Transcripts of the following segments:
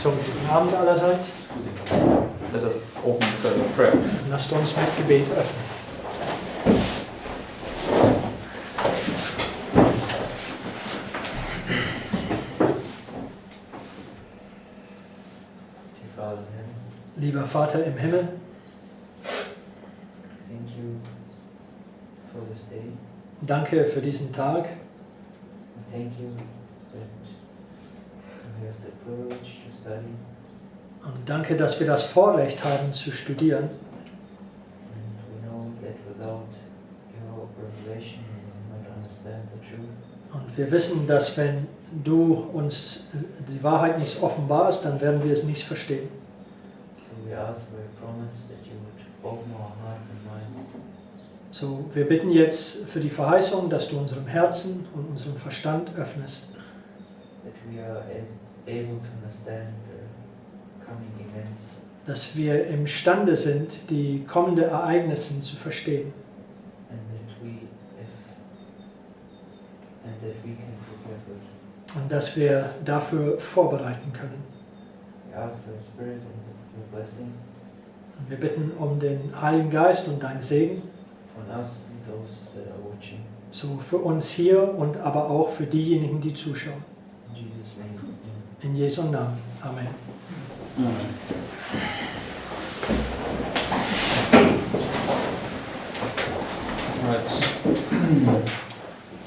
So, guten Abend allerseits. Let us open with prayer. Lasst uns mit Gebet öffnen. Lieber Vater im Himmel, thank you for this day. Danke für diesen Tag. Thank you that we have the privilege to study. Und danke, dass wir das Vorrecht haben zu studieren. And we know that without your revelation we will not understand the truth. Und wir wissen, dass wenn du uns die Wahrheit nicht offenbarst, dann werden wir es nicht verstehen. So we ask for a promise that you would open our hearts and minds. So, wir bitten jetzt für die Verheißung, dass du unserem Herzen und unserem Verstand öffnest. That we are able to understand the coming events. Dass wir imstande sind, die kommenden Ereignisse zu verstehen. And that we can prepare for it. Und dass wir dafür vorbereiten können. We ask for your spirit and your blessing Und wir bitten um den Heiligen Geist und deinen Segen. on us and those that are watching. So für uns hier und aber auch für diejenigen, die zuschauen. In Jesus' name. Amen. In Jesu Namen. Amen. Right.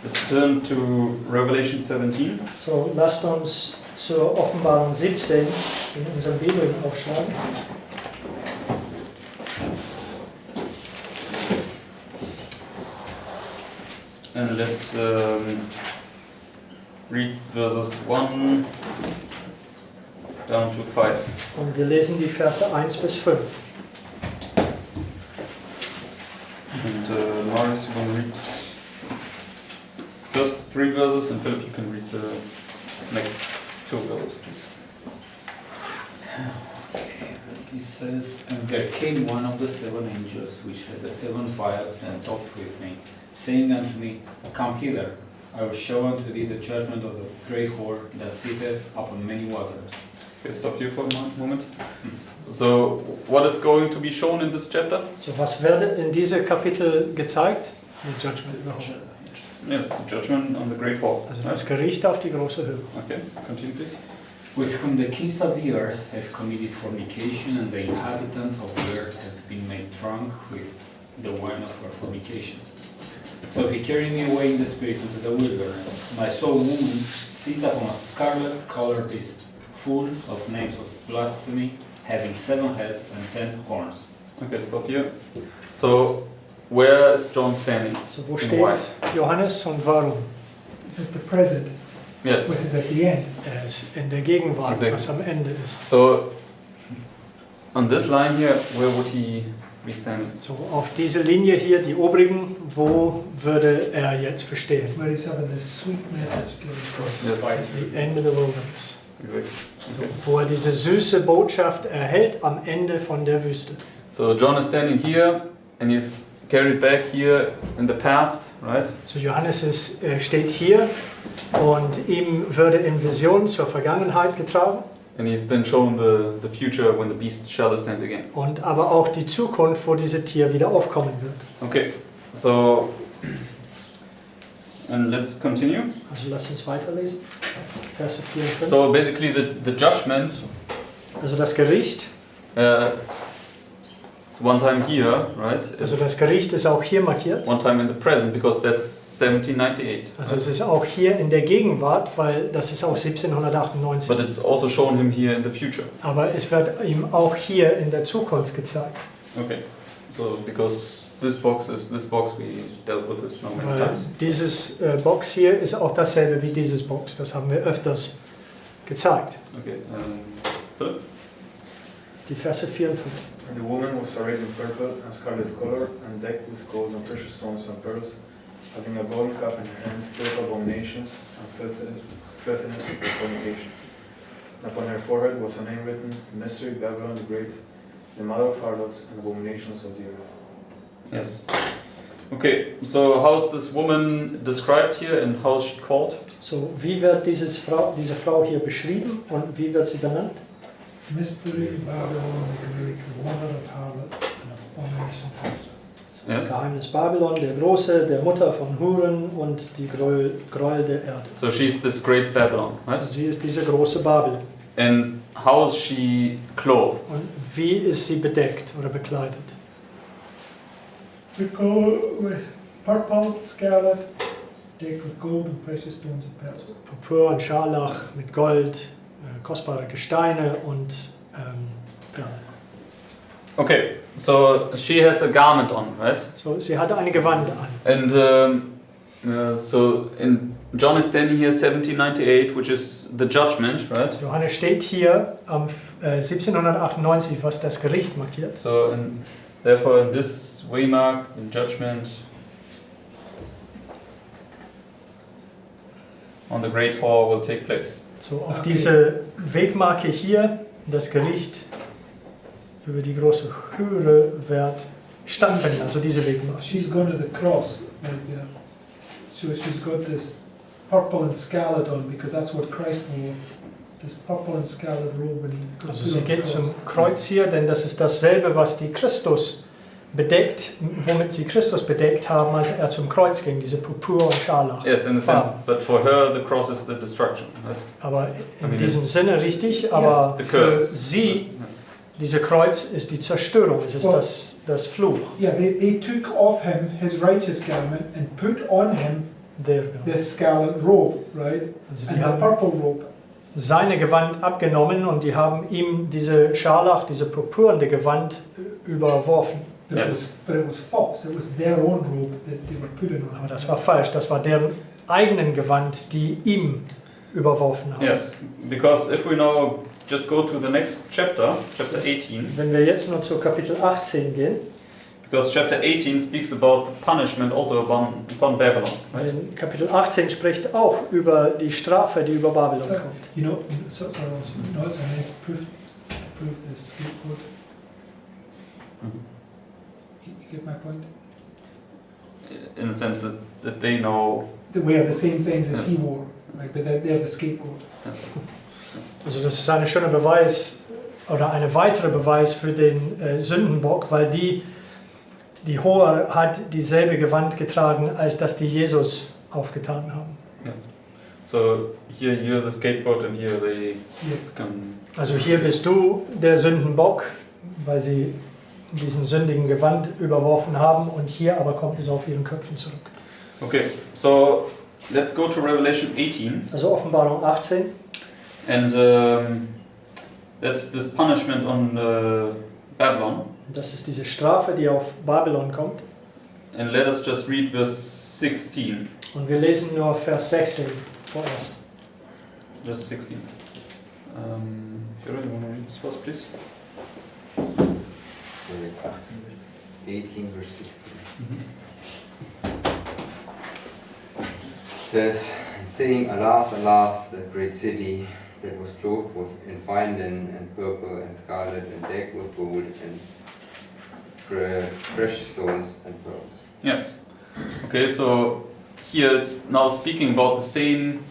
Let's turn to Revelation 17. So lasst uns zur Offenbarung 17 in unserem Bibeln aufschlagen. And let's read verses 1 down to 5. Und wir lesen die Verse 1 bis 5. And Marius, you can read first 3 verses, and Philip, you can read the next 2 verses, please. It says, "And there came one of the 7 angels which had the 7 vials, and talked with me, saying unto me, Come hither, I will show unto thee the judgment of the great whore that sitteth upon many waters." Okay, stop here for a moment. So, what is going to be shown in this chapter? So was wird in diesem Kapitel gezeigt? The Judgment über Hure. Yes, the judgment on the great whore. Also das Gericht auf die große Höhe. Okay, continue please. With whom the kings of the earth have committed fornication, and the inhabitants of the earth have been made drunk with the wine of her fornication. So he carried me away in the spirit into the wilderness, and I saw a woman sit upon a scarlet-colored beast, full of names of blasphemy, having 7 heads and 10 horns. Okay, stop here. So, where is John standing? So wo In steht white. Johannes und warum? It's at the present, which Yes. is at the end. Er ist in der Gegenwart, Exactly. was am Ende ist. So, on this line here, where would he be standing? So auf diese Linie hier, die obrigen, wo würde er jetzt verstehen? Where is having the sweet message given across. Yes. Die Ende der Wildnis. Exactly. So, Okay. wo er diese süße Botschaft erhält am Ende von der Wüste. So, John is standing here, and he's carried back here in the past, right? So Johannes steht hier und ihm würde in Vision zur Vergangenheit getragen And he's then shown the future when the beast shall ascend again. und aber auch die Zukunft, wo dieses Tier wieder aufkommen wird. Okay, so, and let's continue. Also lasst uns weiterlesen. Verse 4 und 5. So, basically, the judgment Also das Gericht, it's one time here, right? also das Gericht ist auch hier markiert. One time in the present, because that's 1798. Also es ist auch hier in der Gegenwart, weil das ist auch 1798. But it's also shown him here in the future. Aber es wird ihm auch hier in der Zukunft gezeigt. Okay, so because this box we dealt with this so many Weil times. dieses Box hier ist auch dasselbe wie dieses Box. Das haben wir öfters gezeigt. Okay, Philip? Die Verse 4 und 5. And the woman was arrayed in purple and scarlet color, and decked with gold and precious stones and pearls, having a golden cup in her hand, filled with abominations and filthiness of fornication. And upon her forehead was a name written, Mystery, Babylon the Great, the mother of harlots and abominations of the earth. Yes. Okay, so how's this woman described here and how's she called? So, wie wird diese Frau hier beschrieben und wie wird sie benannt? Mystery, Babylon the Great, the mother of harlots and of abominations. Yes. Geheimnis Babylon, der Große, der Mutter von Huren und die Gräuel der Erde. So she's this great Babylon, right? Also sie ist diese große Babel. And how is she clothed? Und wie ist sie bedeckt oder bekleidet? With gold, with purple, scarlet, decked with gold and precious stones and pearls. Purpur und Scharlach mit Gold, kostbare Gesteine und Perlen. Okay, so she has a garment on, right? So, sie hatte eine Gewand an. And so John is standing here 1798, which is the judgment, right? Johannes steht hier am 1798, was das Gericht markiert. So therefore in this waymark, the judgment on the great hall will take place. So, auf diese Wegmarke hier, das Gericht über die große Hure wird stattfinden, also diese Wegmarke. She's gone to the cross right there. So she's got this purple and scarlet on because that's what Christ wore. This purple and scarlet robe when he got Also put sie on the geht cross. zum Kreuz hier, denn das ist dasselbe, was die Christus bedeckt, womit sie Christus bedeckt haben, als er zum Kreuz ging, diese Purpur und Scharlach. Yes, in a sense, but for her the cross is the destruction, right? Aber in I mean, diesem it's- Sinne richtig, aber The für curse. sie, diese Kreuz ist die Zerstörung, es ist Well- das Fluch. Yeah, they took off him his righteous garment and put on him this scarlet robe, right? Also And die the haben purple robe. seine Gewand abgenommen und die haben ihm diese Scharlach, diese purpurende Gewand überworfen. But, Yes. it was false. It was their own robe that they were putting on Aber him. das war falsch, das war deren eigenen Gewand, die ihm überworfen haben. Yes, because if we now just go to the next chapter, chapter 18, Wenn wir jetzt noch zu Kapitel 18 gehen, because chapter 18 speaks about the punishment also upon Babylon, right? denn Kapitel 18 spricht auch über die Strafe, die über Babylon kommt. You know, so it's a nice proof this scapegoat. You get my point? In the sense that they know. They wear the same things as he Yes. wore, right? But they're the scapegoat. Yes. Also das ist ein schöner Beweis oder ein weiterer Beweis für den Sündenbock, weil die Hure hat dieselbe Gewand getragen, als das die Jesus aufgetan haben. Yes. So here the scapegoat and here they Yes. come. Also hier bist du der Sündenbock, weil sie diesen sündigen Gewand überworfen haben und hier aber kommt es auf ihren Köpfen zurück. Okay, so let's go to Revelation 18 Also Offenbarung 18. and that's this punishment on Babylon. Das ist diese Strafe, die auf Babylon kommt. And let us just read verse 16. Und wir lesen nur Vers 16 vorerst. Verse 16. Fiora, you want to read this first, please? Sorry, 18 verse 16. It says, and saying, Alas, alas, that great city that was clothed in fine linen and purple and scarlet and decked with gold and precious stones and pearls. Yes. Okay, so here it's now speaking about the same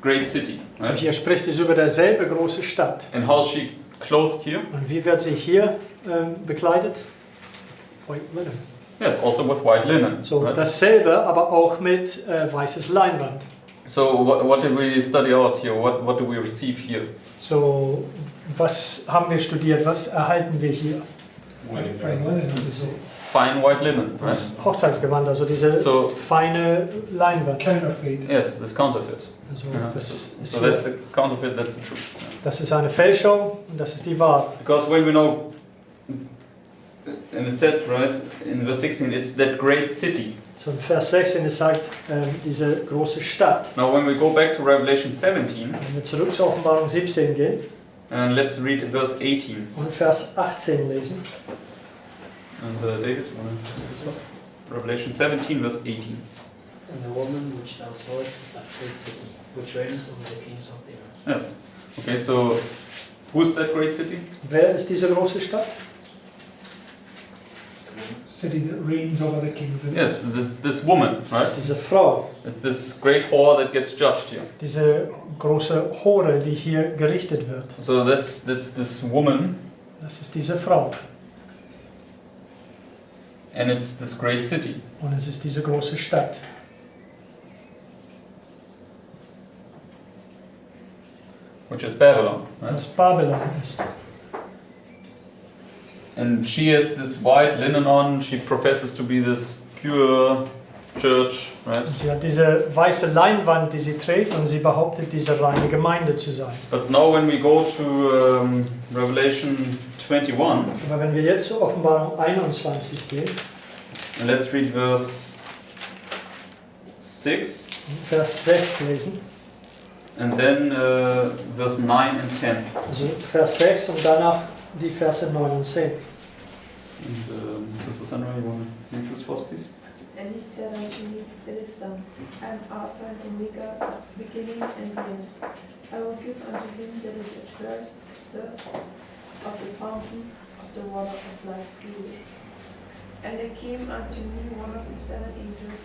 great city, Also right? hier spricht es über derselbe große Stadt. And how's she clothed here? Und wie wird sie hier bekleidet? White linen. Yes, also with white linen. So right? dasselbe, aber auch mit weißes Leinwand. So what did we study out here? What do we receive here? So, was haben wir studiert? Was erhalten wir hier? Fine linen. Also Fine white linen, right? das Hochzeitsgewand, also diese So- feine Leinwand. Counterfeit. Yes, this counterfeit. Also Yeah, das ist so hier, that's the counterfeit, that's the truth. das ist eine Fälschung und das ist die Wahrheit. Because when we know, and it said, right, in verse 16, it's that great city. So in Vers 16, es sagt, diese große Stadt. Now when we go back to Revelation 17, Wenn wir zurück zur Offenbarung 17 gehen and let's read verse 18. und Vers 18 lesen. And David, you want to say this first? Revelation 17, verse 18. And the woman which thou sawest is that great city, which reigneth over the kings of the earth. Yes. Okay, so who's that great city? Wer ist diese große Stadt? city that reigns over the kings of Yes, this woman, Das right? ist diese Frau, It's this great whore that gets judged here. diese große Hure, die hier gerichtet wird. So that's this woman, Das ist diese Frau. and it's this great city. Und es ist diese große Stadt. Which is Babylon, right? Was Babylon ist. And she has this white linen on. She professes to be this pure church, right? Und sie hat diese weiße Leinwand, die sie trägt, und sie behauptet, diese reine Gemeinde zu sein. But now when we go to Revelation 21, Aber wenn wir jetzt zur Offenbarung 21 gehen, and let's read verse 6, Vers 6 lesen, and then verse 9 and 10. also Vers 6 und danach die Verse 9 und 10. And Sister Sandra, you want to read this for us, please? And he said unto me, It is done. I am Alpha and Omega, beginning and the end. I will give unto him that is athirst of the fountain of the water of life freely. And there came unto me one of the 7 angels,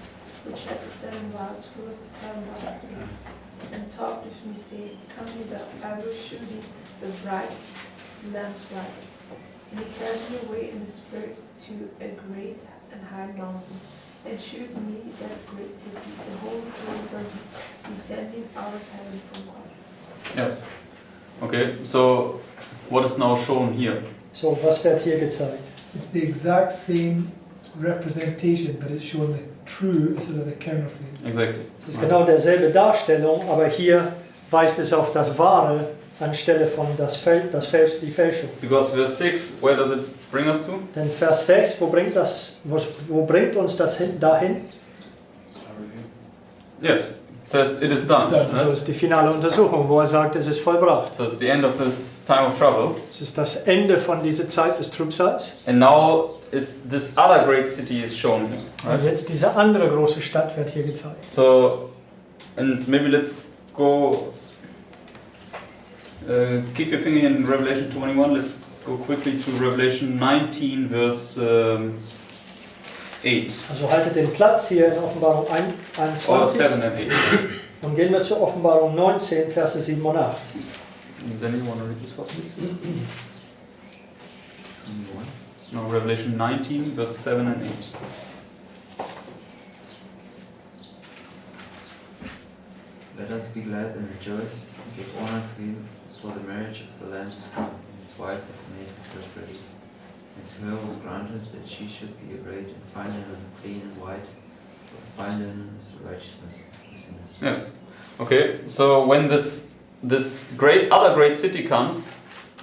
which had the 7 vials full of the 7 last plagues, and talked with me, saying, Come hither, I will shew thee the bride, the Lamb's bride. And he carried me away in the spirit to a great and high mountain, and shewed me that great city, the whole Jerusalem, descending out of heaven from God. Yes. Okay, so what is now shown here? So, was wird hier gezeigt? It's the exact same representation, but it's shown the true instead of the counterfeit. Exactly. Es ist genau derselbe Darstellung, aber hier weist es auf das Wahre anstelle von die Fälschung. Because verse 6, where does it bring us to? Denn Vers 6, wo bringt uns das dahin? Yes, it says it is done. So Right? ist die finale Untersuchung, wo er sagt, es ist vollbracht. So it's the end of this time of trouble. Es ist das Ende von dieser Zeit des Trübsals. And now this other great city is shown here. Und Right? jetzt diese andere große Stadt wird hier gezeigt. So, and maybe let's go, keep your finger in Revelation 21. Let's go quickly to Revelation 19, verse 8. Also haltet den Platz hier in Offenbarung Or 21 7 and 8. und gehen wir zur Offenbarung 19, Verse 7 und 8. Then you want to read this for please? No, Revelation 19, verse 7 and 8. Let us be glad and rejoice, and give honor to him, for the marriage of the Lamb is come, and his wife hath made herself ready. And to her was granted that she should be arrayed in fine linen, clean and white, for the fine linen is the righteousness of the sinners. Yes. Okay, so when this other great city comes,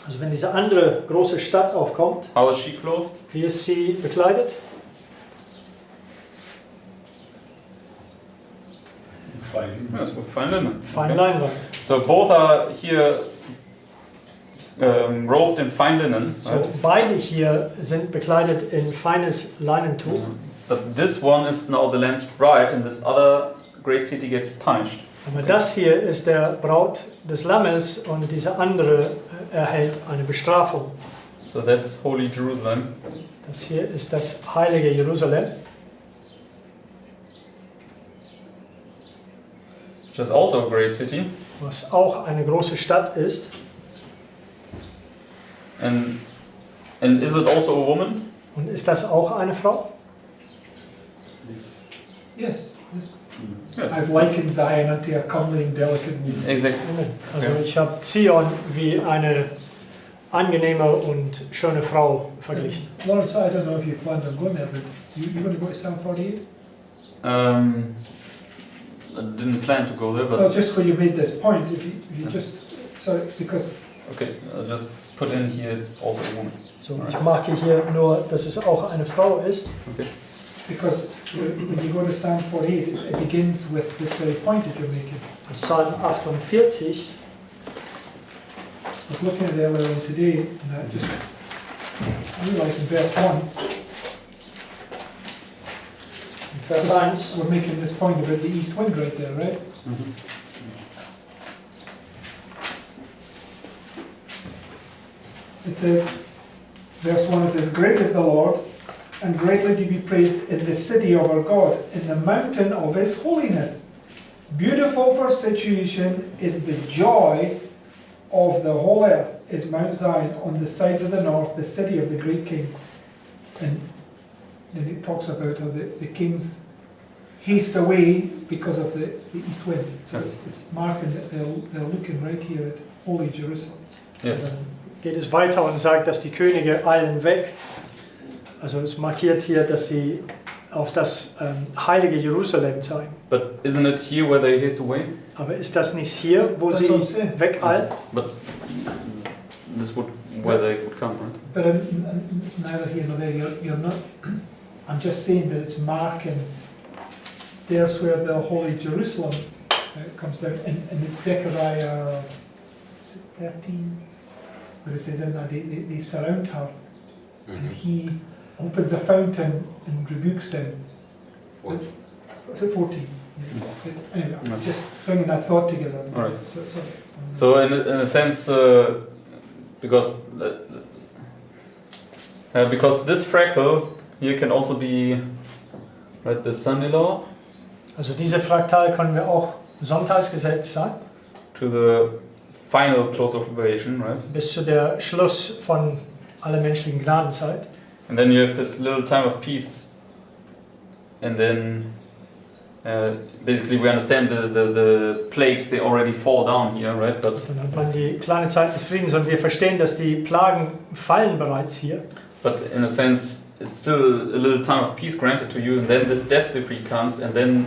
Also wenn diese andere große Stadt aufkommt, how is she clothed? wie ist sie bekleidet? Fine. Yes, with fine linen. Fein Okay. Leinwand. So both are here robed in fine linen. So Right? beide hier sind bekleidet in feines Leinentuch. But this one is now the Lamb's bride, and this other great city gets punished. Aber das hier ist der Braut des Lammes und diese andere erhält eine Bestrafung. So that's Holy Jerusalem. Das hier ist das heilige Jerusalem, Which is also a great city. was auch eine große Stadt ist. And is it also a woman? Und ist das auch eine Frau? Yes, yes. Yes. I've likened Zion unto a comely and delicate woman. Exactly. Amen. Also Okay. ich habe Zion wie eine angenehme und schöne Frau verglichen. Lorenz, I don't know if you planned on going there, but you going to go to Psalm 48? I didn't plan to go there, Well, but just when you made this point, if you just, sorry, because okay, I'll just put in here it's also a woman. So, ich marke hier nur, dass es auch eine Frau ist. Okay. because when you go to Psalm 48, it begins with this very point that you're making. Psalm 48, I was looking at it earlier on today, and I just realized in verse 1, Vers 1, we're making this point about the east wind right there, right? Mhm. It says, verse 1, it says, Great is the Lord, and greatly to be praised in the city of our God, in the mountain of his holiness. Beautiful for situation is the joy of the whole earth, is Mount Zion on the sides of the north, the city of the great king. And then it talks about how the kings haste away because of the east wind. So Yes. it's marking that they're looking right here at holy Jerusalem. Yes. Dann geht es weiter und sagt, dass die Könige eilen weg. Also es markiert hier, dass sie auf das heilige Jerusalem zeigen. But isn't it here where they haste away? Aber ist das nicht hier, wo That's sie what I'm saying. wegeilen? But this would where they would come, right? But it's neither here nor there. You're not. I'm just saying that it's marking. There's where the holy Jerusalem comes down, and it's Zechariah 13, where it says in that they surround her, and he opens a fountain and rebukes them. Was it 14? Yes. Anyway, Yes. just bringing that thought together. All right. So, So in a sense, because this fractal here can also be right the Sunday law Also diese Fraktal können wir auch Sonntagsgesetz sagen, to the final close of probation, right? bis zu der Schluss von aller menschlichen Gnadenzeit. And then you have this little time of peace, and then basically we understand the plagues, they already fall down here, right? But Dann hat man die kleine Zeit des Friedens und wir verstehen, dass die Plagen fallen bereits hier. in a sense, it's still a little time of peace granted to you, and then this death decree comes, and then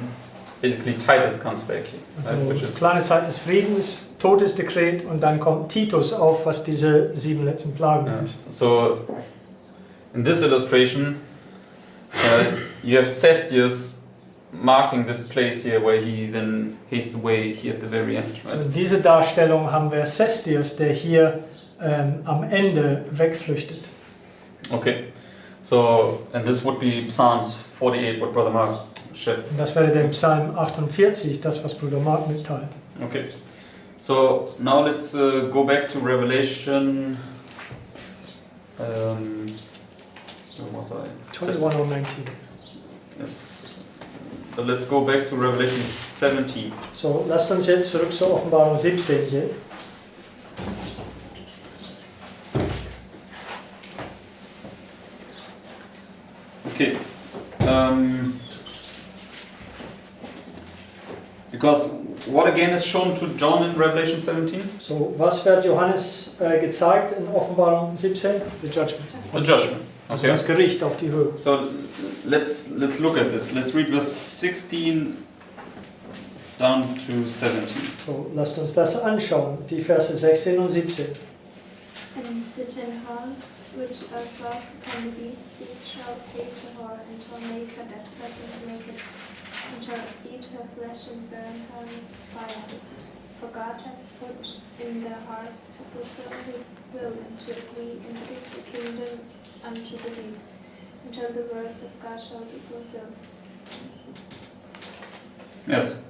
basically Titus comes back here, Also right? Which die is kleine Zeit des Friedens, Todesdekret und dann kommt Titus auf, was diese 7 letzten Plagen ist. so. In this illustration, you have Cestius marking this place here where he then hastes away here at the very end, So right? in dieser Darstellung haben wir Cestius, der hier am Ende wegflüchtet. Okay, so and this would be Psalms 48, what Brother Mark shared. Und das wäre der Psalm 48, das was Bruder Mark mitteilt. Okay, so now let's go back to Revelation. Where was I? 21 or 19. Yes. So let's go back to Revelation 17. So, lasst uns jetzt zurück zur Offenbarung 17 gehen. Okay. Because what again is shown to John in Revelation 17? So, was wird Johannes gezeigt in Offenbarung 17? The Judgment. The judgment. Also Okay. das Gericht auf die Höhe. So let's look at this. Let's read verse 16 down to 17. So, lasst uns das anschauen, die Verse 16 und 17. And the 10 horns which are soused upon the beast, these shall pay to her, and shall make her desolate and naked, and shall eat her flesh and burn her with fire. For God hath put in their hearts to fulfill his will, and to agree and give the kingdom unto the beast, until the words of God shall be fulfilled. Yes.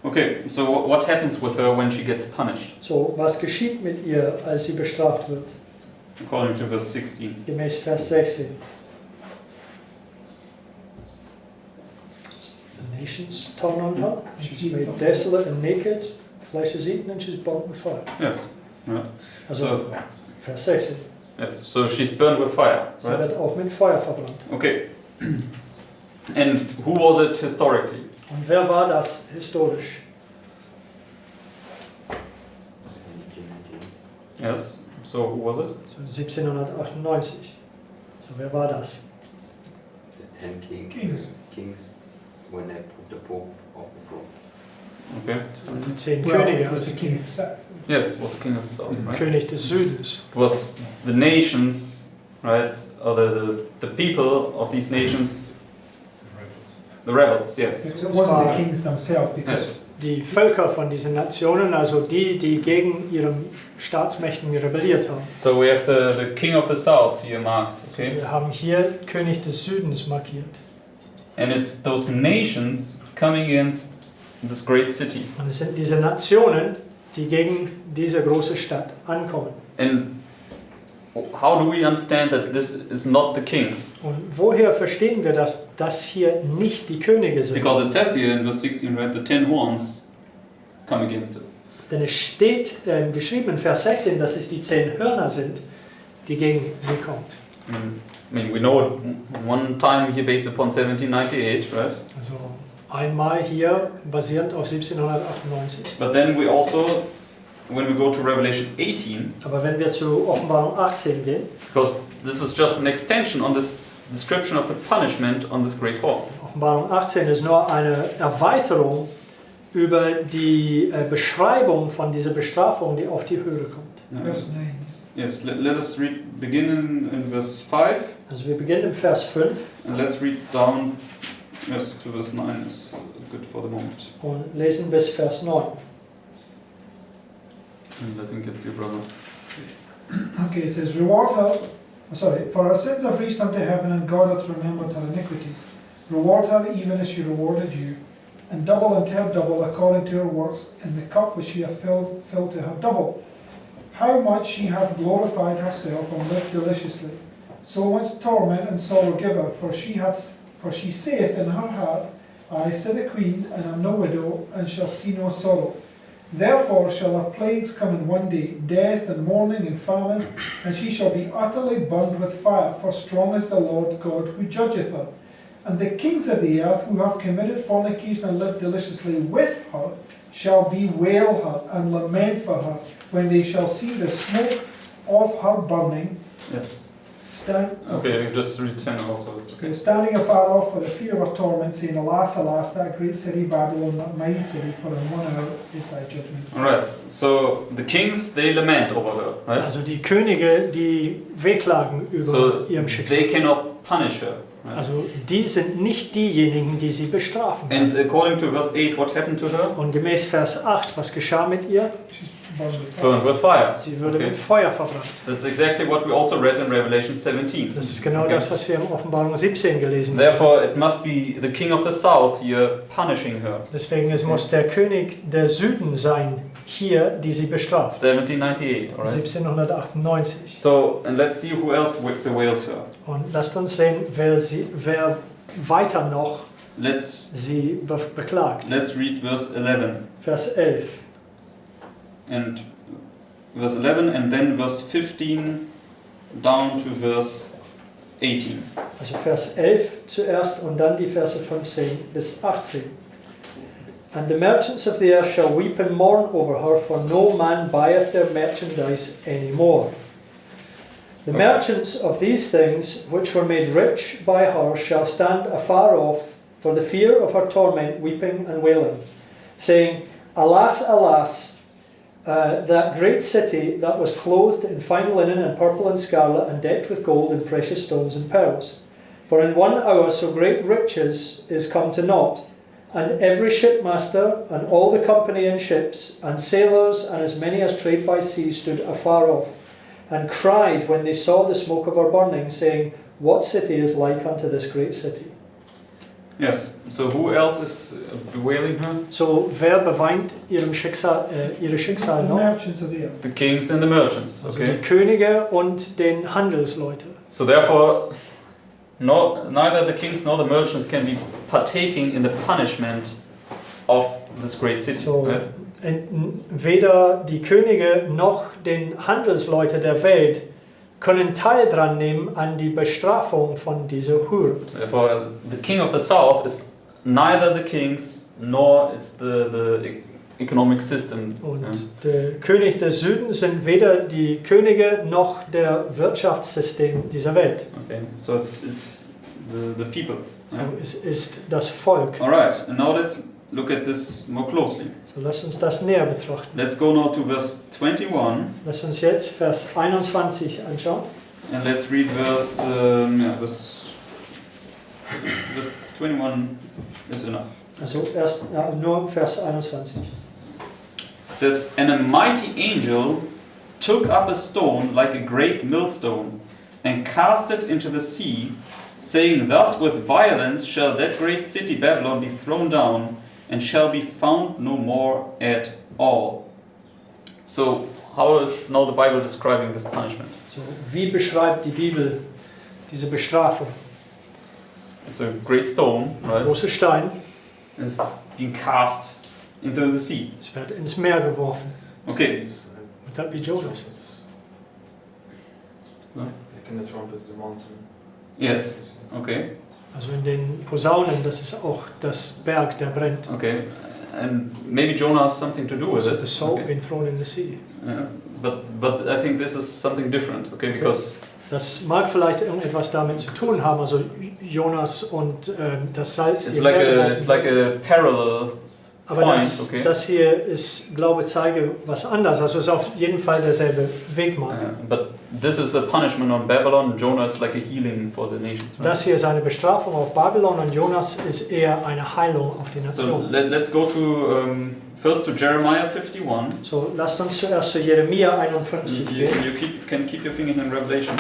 Okay, so what happens with her when she gets punished? So, was geschieht mit ihr, als sie bestraft wird? According to verse 16. Gemäß Vers 16. The nations turn on her, she's made desolate and naked, flesh is eaten and she's burnt with fire. Yes. Yeah. Also, Vers 16. Yes. So she's burned with fire, Sie right? wird auch mit Feuer verbrannt. Okay. And who was it historically? Und wer war das historisch? Yes. So who was it? So 1798. So wer war das? The 10 kings when they put the Pope off the throne. Okay. So die 10 well, Könige, it was also the die king of Seth. Yes, it was the king of the south, right? König des Südens. It was the nations, right? Or the people of these nations, the rebels, yes. It wasn't the kings themselves, because Yes. Die Völker von diesen Nationen, also die gegen ihren Staatsmächten rebelliert haben. So we have the king of the south here marked, okay? Wir haben hier König des Südens markiert. And it's those nations coming against this great city. Und es sind diese Nationen, die gegen diese große Stadt ankommen. And how do we understand that this is not the kings? Und woher verstehen wir, dass das hier nicht die Könige sind? Because it says here in verse 16, right, the 10 horns come against it. Denn es steht geschrieben in Vers 16, dass es die 10 Hörner sind, die gegen sie kommt. I mean, we know it one time here based upon 1798, right? Also einmal hier basierend auf 1798. But then we also, when we go to Revelation 18, Aber wenn wir zu Offenbarung 18 gehen, because this is just an extension on this description of the punishment on this great hall. Offenbarung 18 ist nur eine Erweiterung über die Beschreibung von dieser Bestrafung, die auf die Höhe kommt. Verse 9. Yes, let us read, begin in verse 5, Also wir beginnen im Vers 5 and let's read down, yes, to verse 9 is good for the moment. und lesen bis Vers 9. And I think it's your brother. Okay, it says, Reward her, for her sins have reached unto heaven, and God hath remembered her iniquities. Reward her even as she rewarded you, and double unto her double according to her works, and the cup which she hath filled to her double. How much she hath glorified herself and lived deliciously. So much torment and sorrow give her, for she saith in her heart, I sit a queen, and am no widow, and shall see no sorrow. Therefore shall her plagues come in one day, death and mourning and famine, and she shall be utterly burned with fire, for strong is the Lord God who judgeth her. And the kings of the earth who have committed fornication and lived deliciously with her shall bewail her and lament for her, when they shall see the smoke of her burning. Yes. Okay, just read 10 also, it's okay. Standing afar off for the fear of her torment, saying, Alas, alas, that great city Babylon, that mighty city, for in 1 hour is thy judgment. Alright, so the kings, they lament over her, right? Also die Könige, die wehklagen über So ihrem they Schicksal. cannot punish her. Right? Also die sind nicht diejenigen, die sie bestrafen. And according to verse 8, what happened to her? Und gemäß Vers 8, was geschah mit ihr? She's burned with fire. Burned with fire. Sie wurde Okay. mit Feuer verbrannt. That's exactly what we also read in Revelation 17. Das ist genau Okay. das, was wir in Offenbarung 17 gelesen haben. Therefore, it must be the king of the south here punishing her. Deswegen es muss der König der Süden sein, hier, die sie bestraft. 1798, alright? 1798. So, and let's see who else bewails her. Und lasst uns sehen, wer weiter noch Let's sie beklagt. read verse 11. Vers 11. And verse 11 and then verse 15 down to verse 18. Also Vers 11 zuerst und dann die Verse 15 bis 18. And the merchants of the earth shall weep and mourn over her, for no man buyeth their merchandise any more. The merchants of these things, which were made rich by her, shall stand afar off, for the fear of her torment, weeping and wailing, saying, Alas, alas, that great city that was clothed in fine linen and purple and scarlet, and decked with gold and precious stones and pearls. For in 1 hour so great riches is come to naught, and every shipmaster, and all the company in ships, and sailors, and as many as trade by sea, stood afar off, and cried when they saw the smoke of her burning, saying, What city is like unto this great city? Yes, so who else is bewailing her? So, wer beweint ihre Schicksal The noch? merchants of the earth. The kings and the merchants, Also die okay? Könige und den Handelsleute. So therefore, neither the kings nor the merchants can be partaking in the punishment of this great city, So, right? weder die Könige noch den Handelsleute der Welt können Teil dran nehmen an die Bestrafung von dieser Hure. Therefore, the king of the south is neither the kings nor it's the economic system. Und yeah. der König des Südens sind weder die Könige noch der Wirtschaftssystem dieser Welt. Okay, so it's the people. So, yeah. es ist das Volk. All right, and now let's look at this more closely. So, lasst uns das näher betrachten. Let's go now to verse 21 Lasst uns jetzt Vers 21 anschauen. and let's read verse 21 is enough. Also erst nur Vers 21. It says, And a mighty angel took up a stone like a great millstone, and cast it into the sea, saying, Thus with violence shall that great city Babylon be thrown down, and shall be found no more at all. So, how is now the Bible describing this punishment? So, wie beschreibt die Bibel diese Bestrafung? It's a great stone, right? Großer Stein, It's being cast into the sea. es wird ins Meer geworfen. Okay. Would that be Jonas? No? Like in the trumpets, the mountain. Yes. Okay. Also in den Posaunen, das ist auch das Berg, der brennt. Okay. And maybe Jonah has something to do with Also it. the soul Okay. being thrown in the sea. Yeah. But I think this is something different. Okay, because Das mag vielleicht irgendetwas damit zu tun haben, also Jonas und das Salz. it's im like Meer a parallel. Aber point, das, okay. das hier ist, glaube ich, zeige was anderes. Also es ist auf jeden Fall derselbe Wegmarke. But this is a punishment on Babylon. Jonah is like a healing for the nations. Right? Das hier ist eine Bestrafung auf Babylon und Jonas ist eher eine Heilung auf die So Nation. let's go to first to Jeremiah 51. So, lasst uns zuerst zu Jeremia 51 You gehen. can keep your finger in Revelation.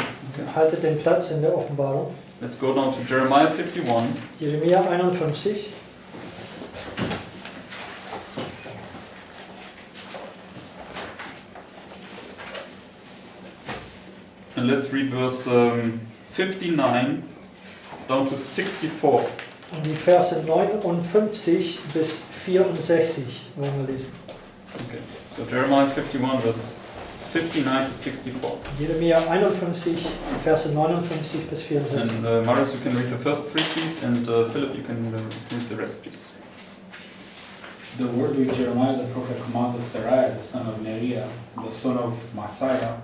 Haltet den Platz in der Offenbarung. Let's go now to Jeremiah 51. Jeremia 51. And let's read verse 59 down to 64. Und die Verse 59 bis 64 wollen wir lesen. Okay. So Jeremiah 51 verse 59 to 64. Jeremia 51, Verse 59 bis 64. And Marius, you can read the first three, please, and Philip, you can read the rest, please. The word which Jeremiah the prophet commanded Seraiah the son of Neriah, the son of Messiah,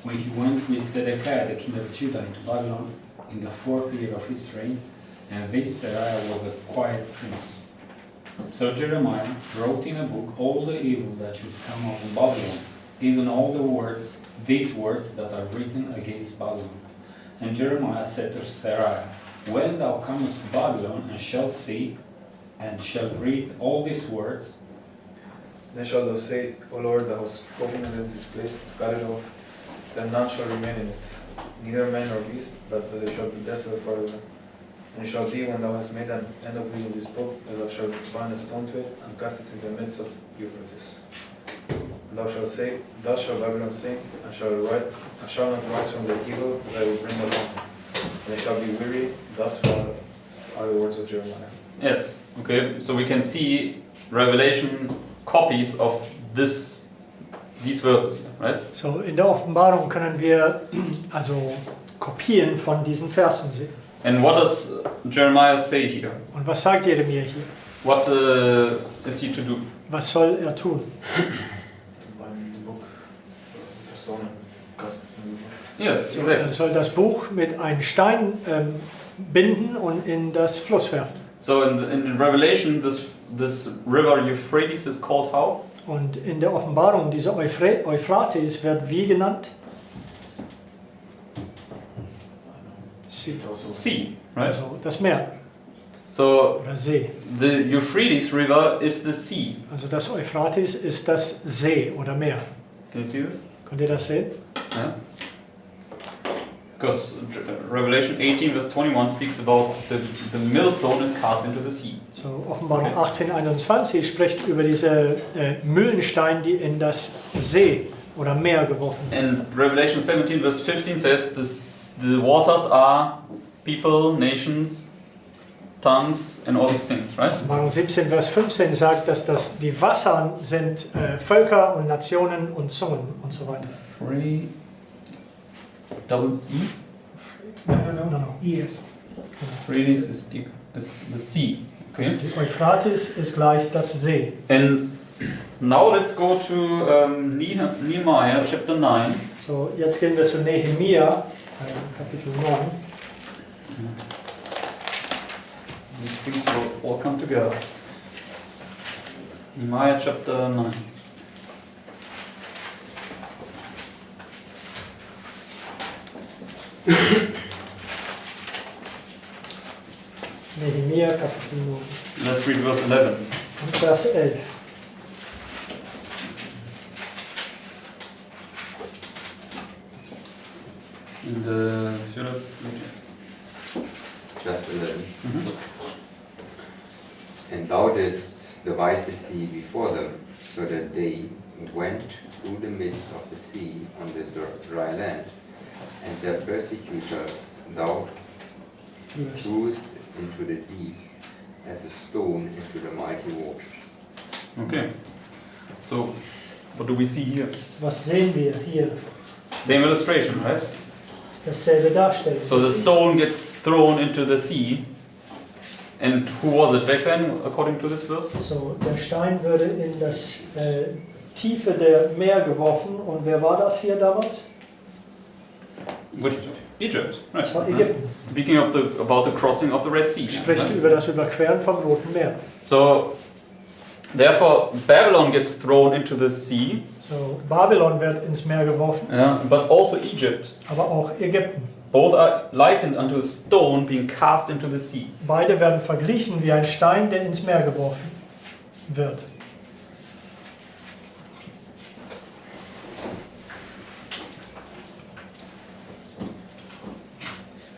when he went with Zedekiah the king of Judah into Babylon in the 4th year of his reign, and this Seraiah was a quiet prince. So Jeremiah wrote in a book all the evil that should come upon Babylon, even all the words, these words that are written against Babylon. And Jeremiah said to Seraiah, when thou comest to Babylon and shalt see, and shalt read all these words, Then shalt thou say, O Lord, thou hast spoken against this place, cut it off, then none shall remain in it, neither man nor beast, but they shall be desolate forever. And it shall be when thou hast made an end of reading this book, that thou shalt bind a stone to it, and cast it in the midst of Euphrates. And thou shalt say, thus shall Babylon sink, and shall not rise from the evil that I will bring upon her. And they shall be weary. Thus are the words of Jeremiah. Yes. Okay. So we can see Revelation copies of these verses, right? So, in der Offenbarung können wir also Kopien von diesen Versen sehen. And what does Jeremiah say here? Und was sagt Jeremia hier? What is he to do? Was soll er tun? Bind the book, the stone, and cast it in the book. Yes, Er exactly. soll das Buch mit einem Stein binden und in das Fluss werfen. So in Revelation, this river Euphrates is called how? Und in der Offenbarung, dieser Euphrates wird wie genannt? See. It's also Sea, right? Also das Meer So oder See. the Euphrates River is the sea. Also das Euphrates ist das See oder Meer. Can you see this? Könnt ihr das sehen? Yeah. Because Revelation 18 verse 21 speaks about the millstone is cast into the sea. So Offenbarung Okay. 18:21 spricht über diese Mühlenstein, die in das See oder Meer geworfen werden. And Revelation 17 verse 15 says the waters are people, nations, tongues, and all these things, right? Offenbarung 17, Vers 15 sagt, dass das die Wasser sind Völker und Nationen und Zungen und so weiter. Free. Double E. No. Yes. Euphrates is the sea. Also Okay. die Euphrates ist gleich das See. And now let's go to Nehemiah chapter 9. So, jetzt gehen wir zu Nehemia, Kapitel 9. These things will all come together. Nehemiah chapter 9. Nehemia, Kapitel 9. Let's read verse 11. Und Vers 11. And let's Just 11. Mhm. And thou didst divide the sea before them, so that they went through the midst of the sea on the dry land, and their persecutors thou threwest into the deeps as a stone into the mighty waters. Okay. So, what do we see here? Was sehen wir hier? Same illustration, right? Ist dasselbe Darstellung. So the stone gets thrown into the sea. And who was it back then, according to this verse? So, der Stein würde in das Tiefe der Meer geworfen. Und wer war das hier damals? Which, Egypt, right? Das war Ägypten. Speaking of about the crossing of the Red Sea. Spricht right? über das Überqueren vom Roten Meer. So, therefore, Babylon gets thrown into the sea. So, Babylon wird ins Meer geworfen, But also Egypt. aber auch Ägypten. Both are likened unto a stone being cast into the sea. Beide werden verglichen wie ein Stein, der ins Meer geworfen wird.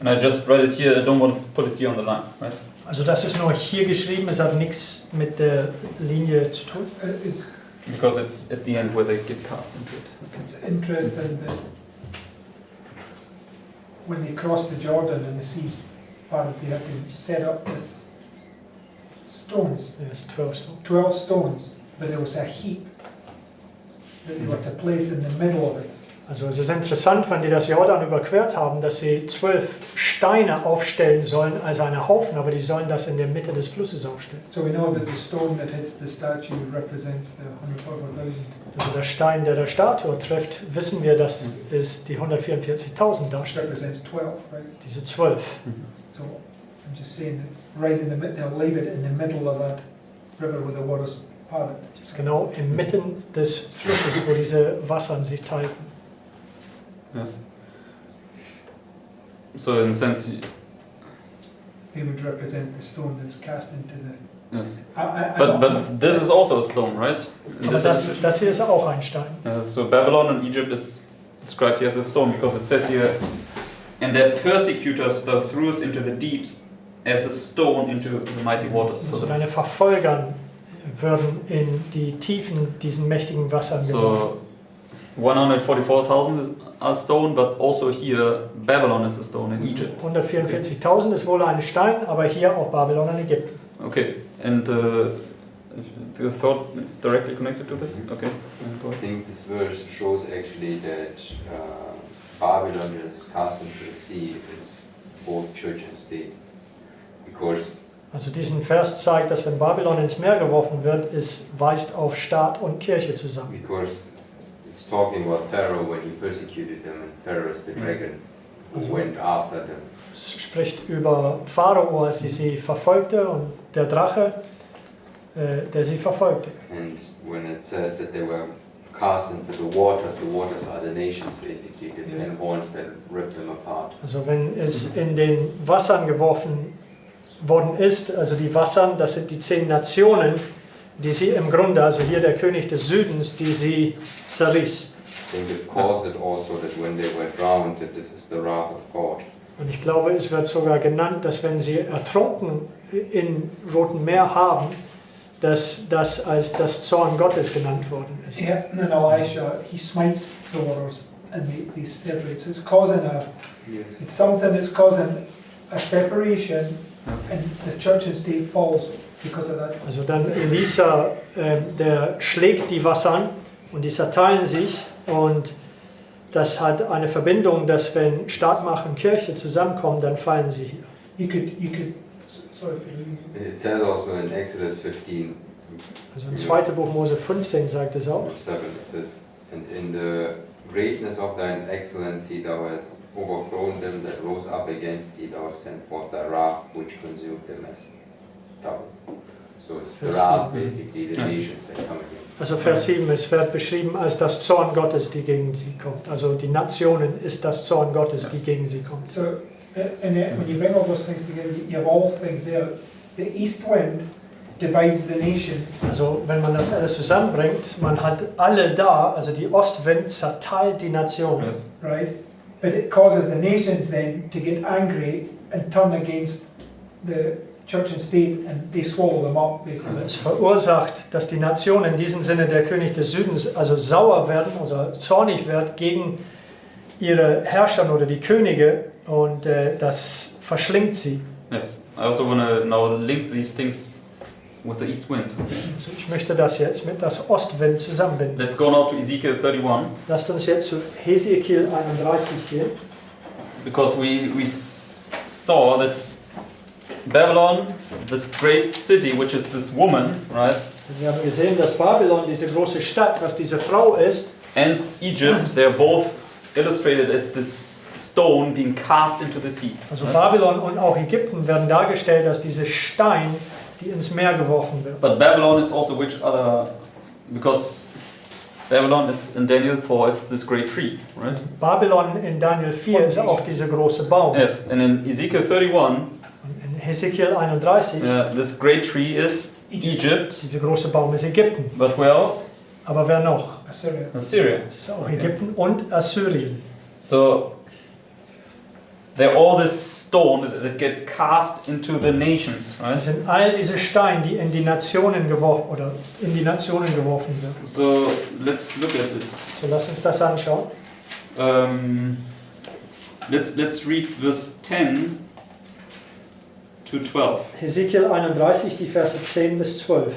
And I just read it here, I don't want to put it here on the line, right? Also das ist nur hier geschrieben, es hat nichts mit der Linie zu tun. It's, Because it's at the end where they get cast into it. it's interesting that when they crossed the Jordan and the seas parted, they had to set up this stones, Yes, 12 Stone. 12 stones, but there was a heap that they were to place in the middle of it. Also es ist interessant, wenn die das Jordan überquert haben, dass sie 12 Steine aufstellen sollen als einen Haufen, aber die sollen das in der Mitte des Flusses aufstellen. So we know that the stone that hits the statue represents the 144,000. Also der Stein, der Statue trifft, wissen wir, dass es die 144.000 darstellt. Represents 12, right? Diese 12. So I'm just saying it's right in the middle, they'll leave it in the middle of that river where the waters parted. Das ist genau inmitten des Flusses, wo diese Wasser sich teilten. Yes. So in a sense, They would represent the stone that's cast into the... yes. I But this is also a stone, right? And Aber this das hier ist auch ein Stein. so Babylon and Egypt is described here as a stone because it says here, and their persecutors thou threwest into the deeps as a stone into the mighty waters. Also deine Verfolger würden in die Tiefen diesen mächtigen Wassern geworfen. So 144,000 is a stone, but also here Babylon is a stone in Egypt. 144.000 ist wohl ein Stein, aber hier auch Babylon in Ägypten. Okay, and the thought directly connected to this? Okay. I think this verse shows actually that Babylon is cast into the sea is both church and state. Because Also diesen Vers zeigt, dass wenn Babylon ins Meer geworfen wird, es weist auf Staat und Kirche zusammen. because it's talking about Pharaoh when he persecuted them, and Pharaoh is the dragon who went after them. Es spricht über Pharao, als sie verfolgte, und der Drache, der sie verfolgte. And when it says that they were cast into the waters are the nations basically, the Yes. 10 horns that ripped them apart. Also wenn es in den Wassern geworfen worden ist, also die Wassern, das sind die 10 Nationen, die sie im Grunde, also hier der König des Südens, die sie zerriss. I think it caused it also that when they were drowned, that this is the wrath of God. Und ich glaube, es wird sogar genannt, dass wenn sie ertrunken im Roten Meer haben, dass das als das Zorn Gottes genannt worden ist. Yeah, and then Elisha, he smites the waters and they separate. So it's causing it's something that's causing a separation, Yes. and the church and state falls because of that. Also dann Elisa, der schlägt die Wasser an und die zerteilen sich, und das hat eine Verbindung, dass wenn Staatmacht und Kirche zusammenkommen, dann fallen sie hier. You could, sorry for leaving. It says also in Exodus 15, Also im 2. Buch Mose 15 sagt es auch. verse 7, it says, and in the greatness of thine excellency thou hast overthrown them that rose up against thee, thou hast sent forth thy wrath which consumed them as stubble. So it's the Verse wrath 7. basically, the Yes. nations that come against. Also Vers 7, es wird beschrieben als das Zorn Gottes, die gegen sie kommt. Also die Nationen ist das Zorn Gottes, die gegen sie kommt. So, and when you bring all those things together, you have all things there. The east wind divides the nations. Also wenn man das alles zusammenbringt, man hat alle da, also die Ostwind zerteilt die Nationen. Yes. Right? But it causes the nations then to get angry and turn against the church and state, and they swallow them up, basically. Es verursacht, dass die Nation, in diesem Sinne der König des Südens, also sauer werden oder zornig wird gegen ihre Herrscher oder die Könige, und das verschlingt sie. Yes. I also want to now link these things with the east wind. Also ich möchte das jetzt mit das Ostwind zusammenbinden. Let's go now to Ezekiel 31, Lasst uns jetzt zu Hesekiel 31 gehen. because we saw that Babylon, this great city, which is this woman, right, Wir haben gesehen, dass Babylon, diese große Stadt, was diese Frau ist, and Egypt, they're both illustrated as this stone being cast into the sea. also Babylon und auch Ägypten werden dargestellt als diese Stein, die ins Meer geworfen wird. But Babylon is also which other, because Babylon is in Daniel 4 is this great tree, right? Babylon in Daniel 4 ist auch dieser große Baum. Yes, and in Ezekiel 31, Und in Hesekiel 31, this great tree is Egypt, dieser große Baum ist Ägypten. but where else? Aber wer noch? Assyria. Assyria. Es ist auch Ägypten und Assyrien. So they're all this stone that get cast into the nations, Das right? sind all diese Steine, die in die Nationen geworfen werden. So let's look at this. So lass uns das anschauen. Let's read verse 10 to 12. Hesekiel 31, die Verse 10 bis 12.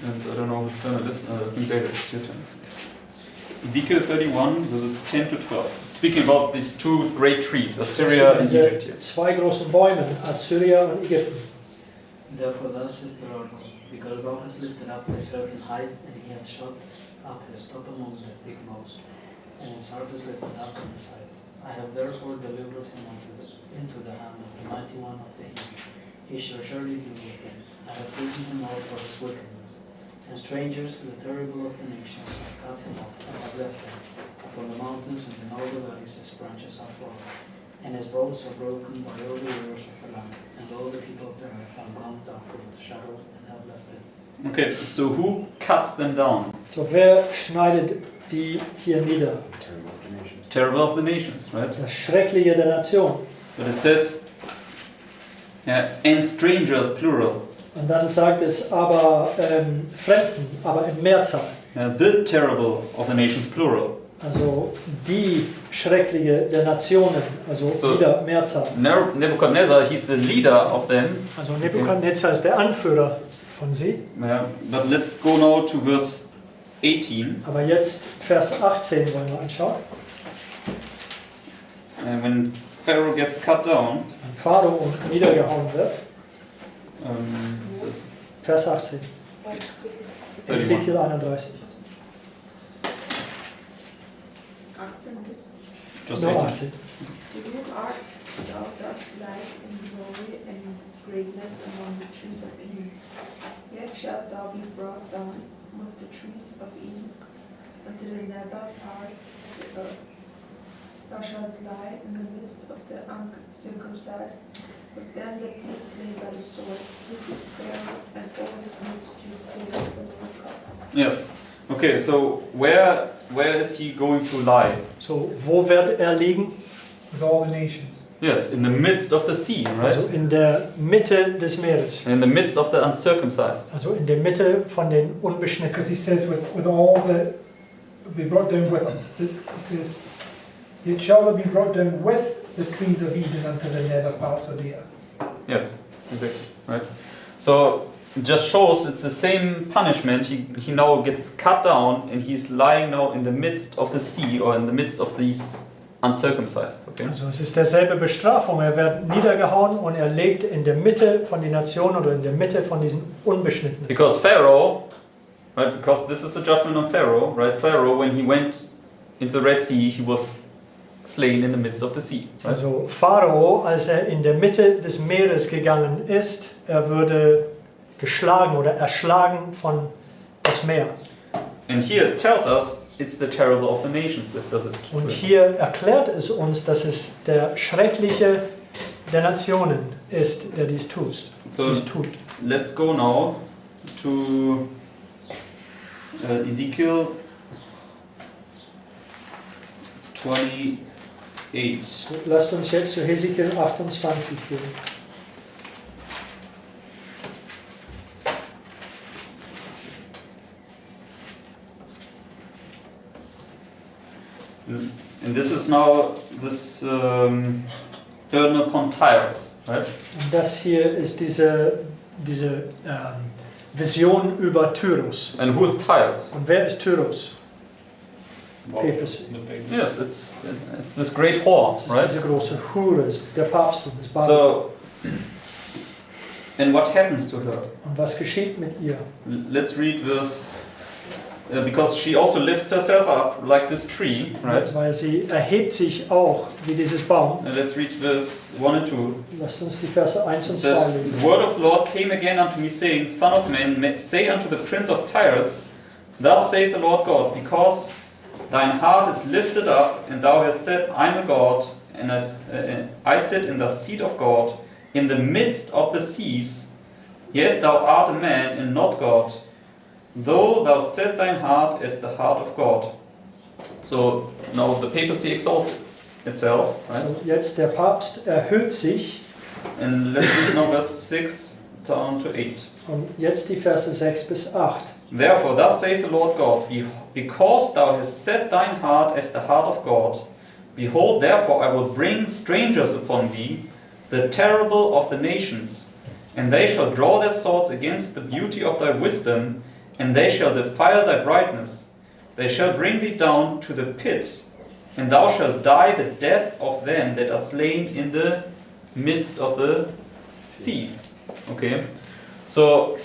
And I don't know whose turn it is. I think David, it's your turn. Ezekiel 31, verses 10 to 12. Speaking about these two great trees, Assyria and Diese Egypt here. zwei großen Bäume, Assyria und Ägypten. Therefore thus saith the Lord God, because thou hast lifted up thy servant height, and he hath shut up his top among the thick moss, and his heart is lifted up on the side. I have therefore delivered him into the hand of the mighty one of the heathen. He shall surely do with him. I have beaten him all for his wickedness. And strangers, the terrible of the nations, have cut him off, and have left him. Upon the mountains and in all the valleys his branches are fallen. And his boughs are broken by all the rivers of the land, and all the people of the earth have gone down from the shadow and have left it. Okay, so who cuts them down? So, wer schneidet die hier nieder? Terrible of the nations, right? Das Schreckliche der Nation. But it says, and strangers, plural. Und dann sagt es aber Fremden, aber in Mehrzahl. The terrible of the nations, plural. Also die Schreckliche der Nationen, also So, wieder Mehrzahl. Nebuchadnezzar, he's the leader of them. Also Nebukadnezar ist der Anführer von sie. Yeah, but let's go now to verse 18. Aber jetzt Vers 18 wollen wir anschauen. And when Pharaoh gets cut down, Wenn Pharao niedergehauen wird. so Vers 18. 31. Ezekiel 31. 18 bis. Just No, 18. 18. Who art thou thus like in glory and greatness among the trees of Eden? Yet shalt thou be brought down with the trees of Eden unto the nether parts of the earth. Thou shalt lie in the midst of the uncircumcised, with them that be slain by the sword. This is Pharaoh and all his multitude, saith the Lord God. Yes. Okay, so where is he going to lie? So, wo wird er liegen? With all the nations. Yes, in the midst of the sea, Also right? in der Mitte des Meeres. In the midst of the uncircumcised. Also in der Mitte von den Unbeschnittenen. Because he says, with all the, be brought down with them. He says, it shall be brought down with the trees of Eden unto the nether parts of the earth. Yes, exactly, right? So it just shows it's the same punishment. He now gets cut down and he's lying now in the midst of the sea or in the midst of these uncircumcised. Okay? Also es ist derselbe Bestrafung. Er wird niedergehauen und er liegt in der Mitte von den Nationen oder in der Mitte von diesen Unbeschnittenen. Because Pharaoh, right? Because this is a judgment on Pharaoh, right? Pharaoh, when he went into the Red Sea, he was slain in the midst of the sea. Right? Also Pharao, als er in der Mitte des Meeres gegangen ist, er würde geschlagen oder erschlagen von das Meer. And here it tells us it's the terrible of the nations that does it. Und hier erklärt es uns, dass es der Schreckliche der Nationen ist, der dies tut. So dies tut. let's go now to Ezekiel 28. Lasst uns jetzt zu Hesekiel 28 gehen. And this is now this burden upon Tyres, right? Und das hier ist diese Vision über Tyrus. And who is Tyres? Und wer ist Tyrus? Well, Papacy. the papacy. Yes, it's this great whore, Das ist right? diese große Hure, der Papsttum, das Babel. So, and what happens to her? Und was geschieht mit ihr? Let's read verse, because she also lifts herself up like this tree, right? Weil sie erhebt sich auch wie dieses Baum. And let's read verse 1 and 2. Lasst uns die Verse 1 It und 2 says, lesen. The word of the Lord came again unto me, saying, Son of man, say unto the prince of Tyre, Thus saith the Lord God, because thine heart is lifted up, and thou hast said, I am a God, and I sit in the seat of God, in the midst of the seas, yet thou art a man, and not God, though thou set thine heart as the heart of God. So, now the papacy exalts itself, right? So, jetzt der Papst erhöht sich. And let's read now verse 6 down to 8. Und jetzt die Verse 6 bis 8. Therefore, thus saith the Lord God, because thou hast set thine heart as the heart of God, behold, therefore I will bring strangers upon thee, the terrible of the nations, and they shall draw their swords against the beauty of thy wisdom, and they shall defile thy brightness. They shall bring thee down to the pit, and thou shalt die the death of them that are slain in the midst of the seas. Okay, so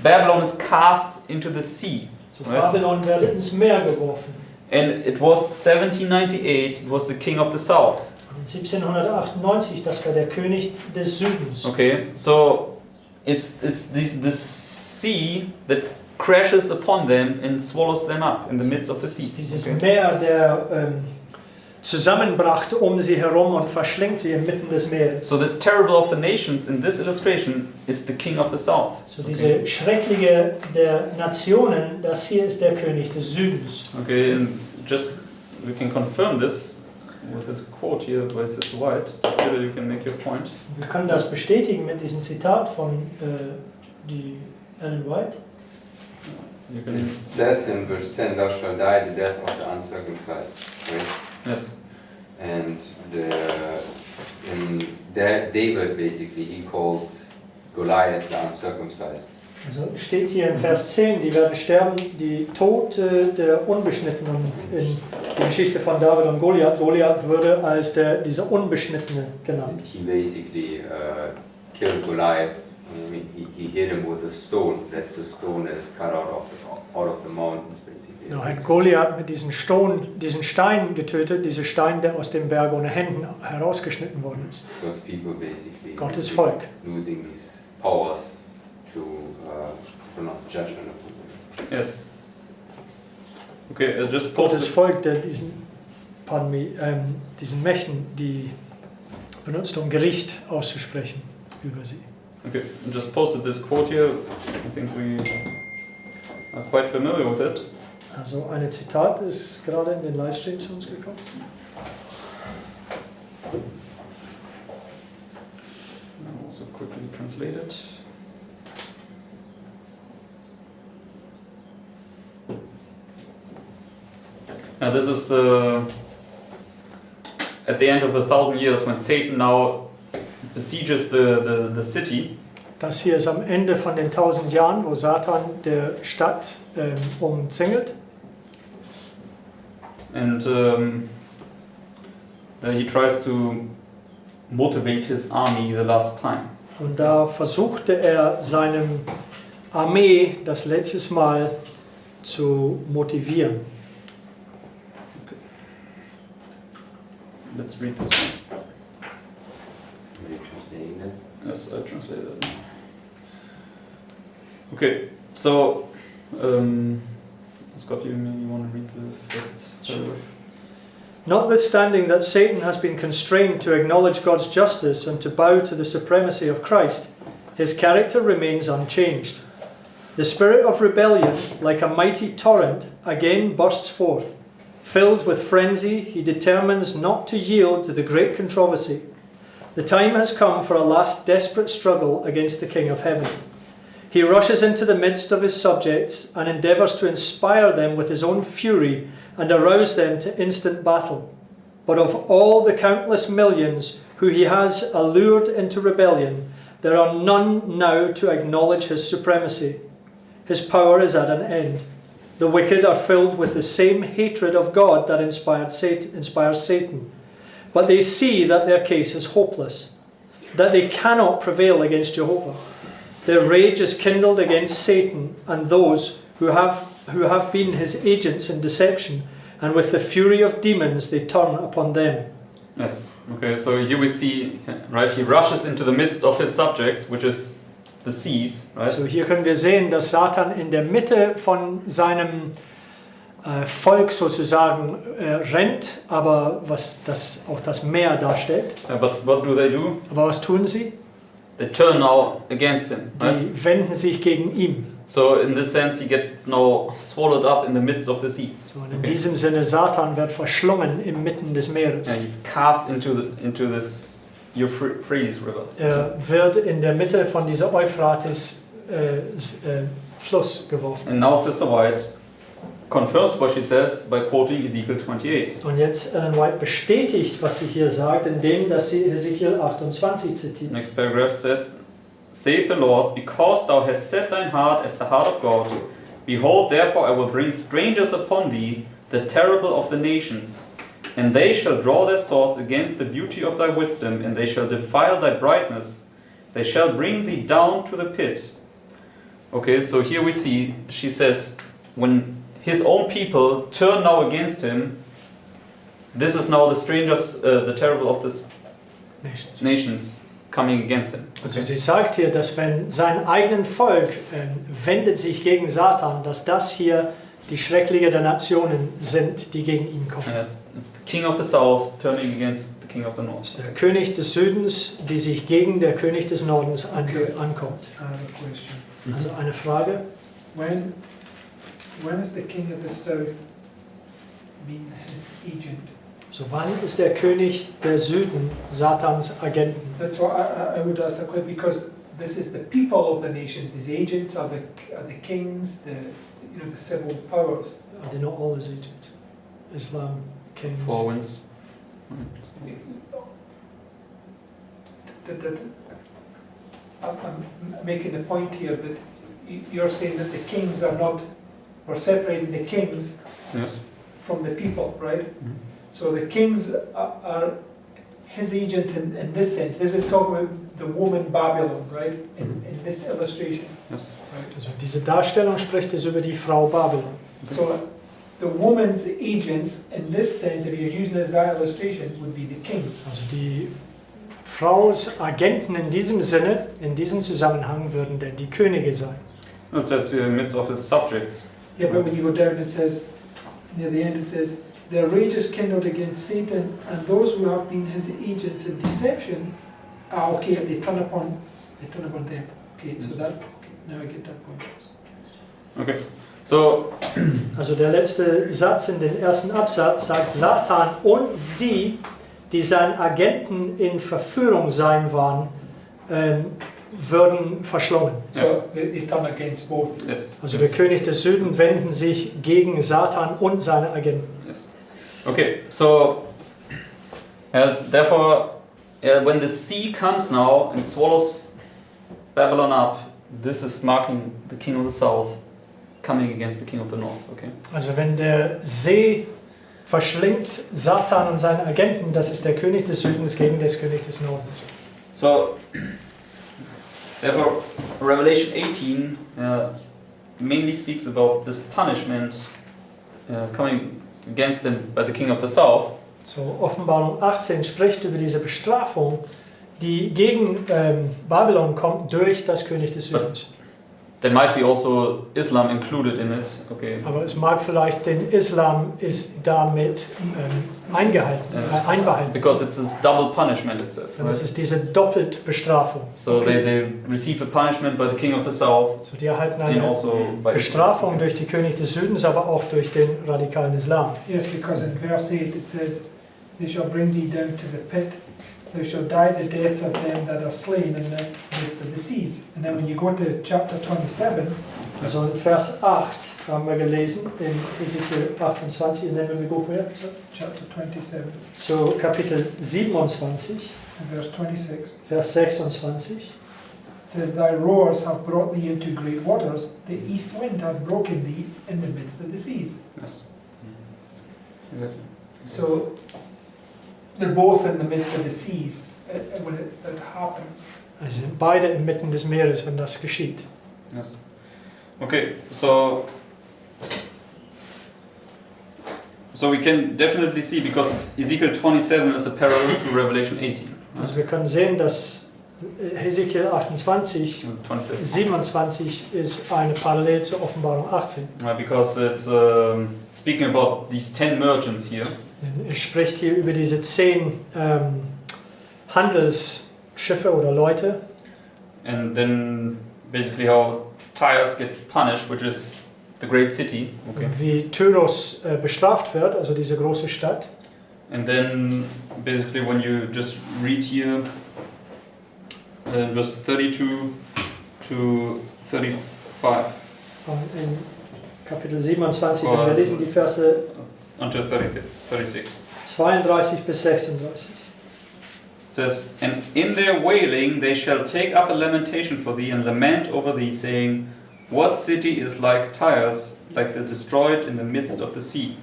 Babylon is cast into the sea. So Right. Babylon wird ins Meer geworfen. And it was 1798, it was the king of the south. Und 1798, das war der König des Südens. Okay, so it's this sea that crashes upon them and swallows them up in the midst of the sea. Dieses Okay. Meer, der zusammenbrachte um sie herum und verschlingt sie inmitten des Meeres. So this terrible of the nations in this illustration is the king of the south. So diese schreckliche der Nationen, das hier ist der König des Südens. Okay, and just we can confirm this with this quote here by Sis White. Peter, you can make your point. Wir können das bestätigen mit diesem Zitat von die Ellen White. You can, It says in verse 10, thou shalt die the death of the uncircumcised. Right? yes. And David basically, he called Goliath the uncircumcised. Also steht hier in Vers 10, die werden sterben, die Tote der Unbeschnittenen in der Geschichte von David und Goliath. Goliath würde als dieser Unbeschnittene genannt. He basically killed Goliath. I mean, he hit him with a stone. That's the stone that is cut out of the mountains, basically. Er hat Goliath mit diesen Stein getötet, dieser Stein, der aus dem Berg ohne Händen herausgeschnitten worden ist. God's people basically Gottes Volk. losing these powers to pronounce judgment upon them. Yes. Okay, just Gottes post Volk, der diesen Mächten, die benutzt, um Gericht auszusprechen über sie. Okay, just posted this quote here. I think we are quite familiar with it. Also ein Zitat ist gerade in den Livestream zu uns gekommen. I'll also quickly translate it. Now this is at the end of the 1,000 years when Satan now besieges the city. Das hier ist am Ende von den 1000 Jahren, wo Satan der Stadt umzingelt. And then he tries to motivate his army the last time. Und da versuchte er seinem Armee das letztes Mal zu motivieren. Let's read this one. Somebody translating that? Yes, I translated it. Okay, so Scott, you maybe want to read the first paragraph? Notwithstanding that Satan has been constrained to acknowledge God's justice and to bow to the supremacy of Christ, his character remains unchanged. The spirit of rebellion, like a mighty torrent, again bursts forth, Filled with frenzy, he determines not to yield to the great controversy. The time has come for a last desperate struggle against the King of Heaven. He rushes into the midst of his subjects and endeavours to inspire them with his own fury and arouse them to instant battle. But of all the countless millions who he has allured into rebellion, there are none now to acknowledge his supremacy. His power is at an end. The wicked are filled with the same hatred of God that inspires Satan. But they see that their case is hopeless, that they cannot prevail against Jehovah. Their rage is kindled against Satan and those who have been his agents in deception, and with the fury of demons they turn upon them. Yes. Okay, so here we see, right, he rushes into the midst of his subjects, which is the seas, right? So hier können wir sehen, dass Satan in der Mitte von seinem Volk sozusagen rennt, aber was auch das Meer darstellt. But what do they do? Aber was tun sie? They turn now against him, right? Die wenden sich gegen ihn. So in this sense, he gets now swallowed up in the midst of the seas. So, und in diesem Sinne, Satan wird verschlungen inmitten des Meeres. Yeah, he's cast into this Euphrates River. Wird in der Mitte von dieser Euphrates Fluss geworfen. And now Sister White confirms what she says by quoting Ezekiel 28. Und jetzt Ellen White bestätigt, was sie hier sagt, indem dass sie Ezekiel 28 zitiert. Next paragraph says, Saith the Lord, because thou hast set thine heart as the heart of God, behold, therefore I will bring strangers upon thee, the terrible of the nations, and they shall draw their swords against the beauty of thy wisdom, and they shall defile thy brightness, they shall bring thee down to the pit. Okay, so here we see, she says, when his own people turn now against him, this is now the strangers, the terrible of the nations coming against him. Also sie sagt hier, dass wenn sein eigenes Volk wendet sich gegen Satan, dass das hier die Schrecklinge der Nationen sind, die gegen ihn kommen. And it's the king of the south turning against the king of the north. Der König des Südens, die sich gegen der König des Nordens ankommt. I have a question. Also eine Frage. When is the king of the south mean his agent? So wann ist der König der Süden Satans Agenten? That's why I would ask that question, because this is the people of the nations. These agents are the kings, the civil powers. Are they not all his agents? Islam, kings. Four winds. I'm making the point here that you're saying that the kings are not. We're separating the kings Yes. from the people, right? Mm-hmm. So the kings are his agents in this sense. This is talking about the woman Babylon, right? In this illustration. Yes. Right? Also diese Darstellung spricht es über die Frau Babylon. So the woman's agents in this sense, if you're using it as that illustration, would be the kings. Also die Frau's Agenten in diesem Sinne, in diesem Zusammenhang würden denn die Könige sein. It says in the midst of his subjects. Yeah, but when you go down, it says, near the end, it says, their rage is kindled against Satan, and those who have been his agents in deception, okay, they turn upon them. Okay, so that, okay, now I get that point. Okay. So, Also der letzte Satz in den ersten Absatz sagt, Satan und sie, die seinen Agenten in Verführung sein waren, würden verschlungen. So they turn against both. yes. Also der König des Süden wenden sich gegen Satan und seine Agenten. Yes. Okay, so therefore, when the sea comes now and swallows Babylon up, this is marking the king of the south coming against the king of the north. Okay. Also wenn der See verschlingt Satan und seine Agenten, das ist der König des Südens gegen des König des Nordens. So, therefore, Revelation 18 mainly speaks about this punishment coming against them by the king of the south. So Offenbarung 18 spricht über diese Bestrafung, die gegen Babylon kommt durch das König des Südens. there might be also Islam included in it. Okay. Aber es mag vielleicht den Islam ist damit einbehalten. Because it's this double punishment, it says. Und Right? es ist diese Doppelbestrafung. So they receive a punishment by the king of the south, So die erhalten and eine also by Bestrafung durch die König des Südens, aber auch durch den radikalen Islam. Yes, because in verse 8 it says, they shall bring thee down to the pit, thou shalt die the deaths of them that are slain in the midst of the seas. And then when you go to chapter 27, Also in Vers 8 haben wir gelesen, in Ezekiel 28, in dem wir go here, chapter 27, so Kapitel 27, and verse 26, Vers 26. it says, thy roars have brought thee into great waters, the east wind hath broken thee in the midst of the seas. yes. Exactly. So they're both in the midst of the seas when it happens. Also sind beide inmitten des Meeres, wenn das geschieht. Yes. Okay, so we can definitely see, because Ezekiel 27 is a parallel to Revelation 18. Also wir können sehen, dass Hesekiel 28, 27 ist eine Parallele zur Offenbarung 18. Because it's speaking about these 10 merchants here. Er spricht hier über diese 10 Handelsschiffe oder Leute. And then basically how Tyre get punished, which is the great city. Okay. Und wie Tyros bestraft wird, also diese große Stadt. And then basically when you just read here verse 32 to 35. Und in Kapitel 27, wenn wir lesen die Verse Until 36. 32 bis 36. It says, and in their wailing they shall take up a lamentation for thee and lament over thee, saying, what city is like Tyre's, like the destroyed in the midst of the sea?